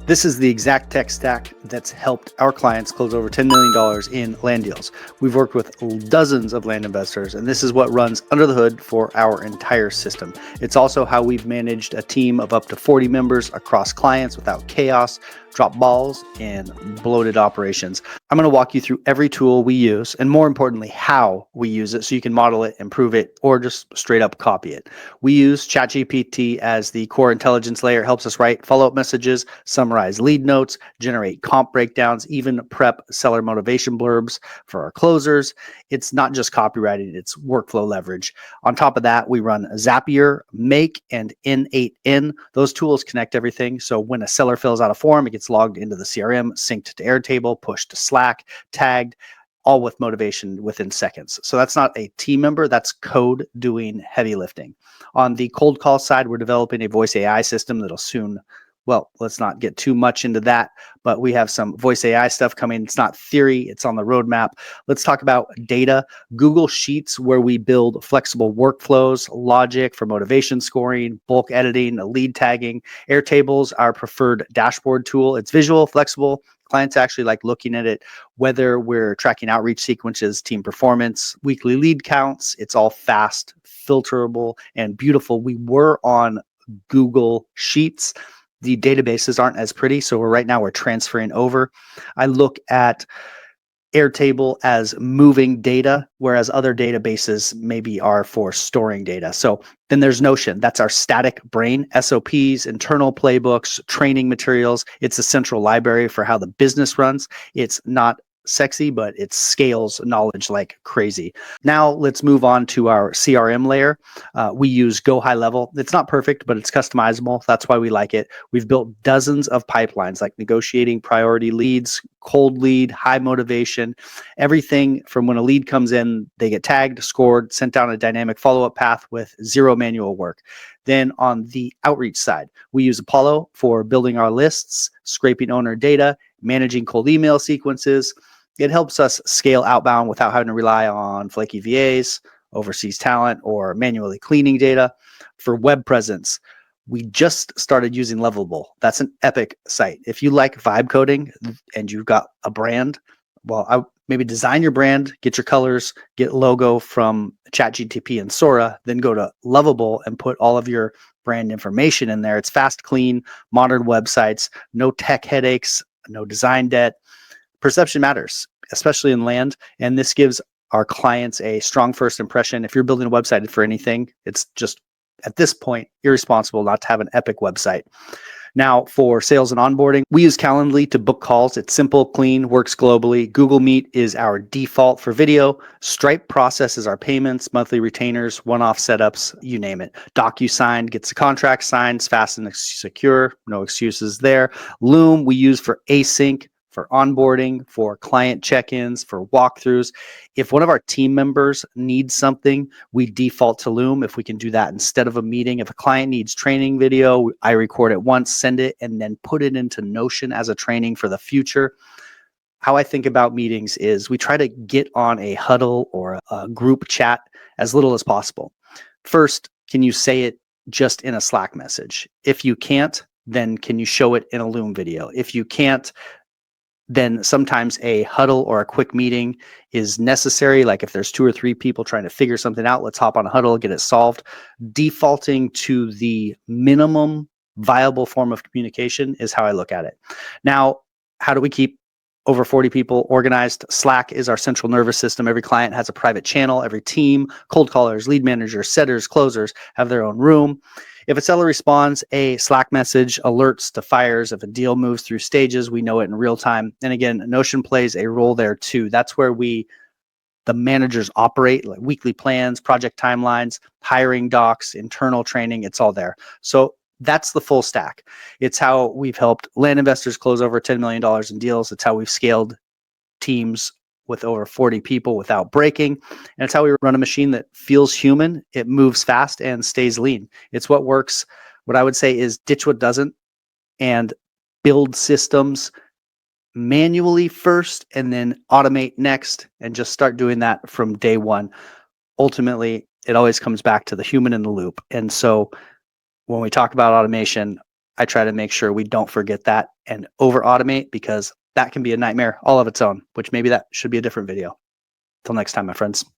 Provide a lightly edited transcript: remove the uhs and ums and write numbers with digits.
This is the exact tech stack that's helped our clients close over $10 million in land deals. We've worked with dozens of land investors, and this is what runs under the hood for our entire system. It's also how we've managed a team of up to 40 members across clients without chaos, drop balls, and bloated operations. I'm going to walk you through every tool we use, and more importantly, how we use it so you can model it, improve it, or just straight up copy it. We use ChatGPT as the core intelligence layer. It helps us write follow-up messages, summarize lead notes, generate comp breakdowns, even prep seller motivation blurbs for our closers. It's not just copywriting, it's workflow leverage. On top of that, we run Zapier, Make, and N8N. Those tools connect everything. So when a seller fills out a form, it gets logged into the CRM, synced to Airtable, pushed to Slack, tagged, all with motivation within seconds. So that's not a team member, that's code doing heavy lifting. On the cold call side, we're developing a voice AI system that'll soon, well, let's not get too much into that, but we have some voice AI stuff coming. It's not theory, it's on the roadmap. Let's talk about data. Google Sheets, where we build flexible workflows, logic for motivation scoring, bulk editing, lead tagging. Airtable's our preferred dashboard tool. It's visual, flexible. Clients actually like looking at it, whether we're tracking outreach sequences, team performance, weekly lead counts. It's all fast, filterable, and beautiful. We were on Google Sheets. The databases aren't as pretty, so right now we're transferring over. I look at Airtable as moving data, whereas other databases maybe are for storing data. So then there's Notion. That's our static brain, SOPs, internal playbooks, training materials. It's a central library for how the business runs. It's not sexy, but it scales knowledge like crazy. Now let's move on to our CRM layer. We use Go High Level. It's not perfect, but it's customizable. That's why we like it. We've built dozens of pipelines like negotiating priority leads, cold lead, high motivation, everything from when a lead comes in, they get tagged, scored, sent down a dynamic follow-up path with zero manual work. Then on the outreach side, we use Apollo for building our lists, scraping owner data, managing cold email sequences. It helps us scale outbound without having to rely on flaky VAs, overseas talent, or manually cleaning data. For web presence, we just started using Lovable. That's an epic site. If you like vibe coding and you've got a brand, well, I maybe design your brand, get your colors, get logo from ChatGPT and Sora, then go to Lovable and put all of your brand information in there. It's fast, clean, modern websites, no tech headaches, no design debt. Perception matters, especially in land, and this gives our clients a strong first impression. If you're building a website for anything, it's just at this point irresponsible not to have an epic website. Now, for sales and onboarding, we use Calendly to book calls. It's simple, clean, works globally. Google Meet is our default for video. Stripe processes our payments, monthly retainers, one-off setups, you name it. DocuSign gets the contract signed, fast and secure, no excuses there. Loom we use for async, for onboarding, for client check-ins, for walkthroughs. If one of our team members needs something, we default to Loom if we can do that instead of a meeting. If a client needs training video, I record it once, send it, and then put it into Notion as a training for the future. How I think about meetings is we try to get on a huddle or a group chat as little as possible. First, can you say it just in a Slack message? If you can't, then can you show it in a Loom video? If you can't, then sometimes a huddle or a quick meeting is necessary. Like if there's 2 or 3 people trying to figure something out, let's hop on a huddle, get it solved. Defaulting to the minimum viable form of communication is how I look at it. Now, how do we keep over 40 people organized? Slack is our central nervous system. Every client has a private channel. Every team, cold callers, lead managers, setters, closers have their own room. If a seller responds, a Slack message alerts to fires. If a deal moves through stages, we know it in real time. And again, Notion plays a role there too. That's where the managers operate, like weekly plans, project timelines, hiring docs, internal training, it's all there. So that's the full stack. It's how we've helped land investors close over $10 million in deals. It's how we've scaled teams with over 40 people without breaking. And it's how we run a machine that feels human, it moves fast and stays lean. It's what works. What I would say is ditch what doesn't and build systems manually first and then automate next and just start doing that from day one. Ultimately, it always comes back to the human in the loop. And so when we talk about automation, I try to make sure we don't forget that and over automate, because that can be a nightmare all of its own, which maybe that should be a different video. Till next time, my friends.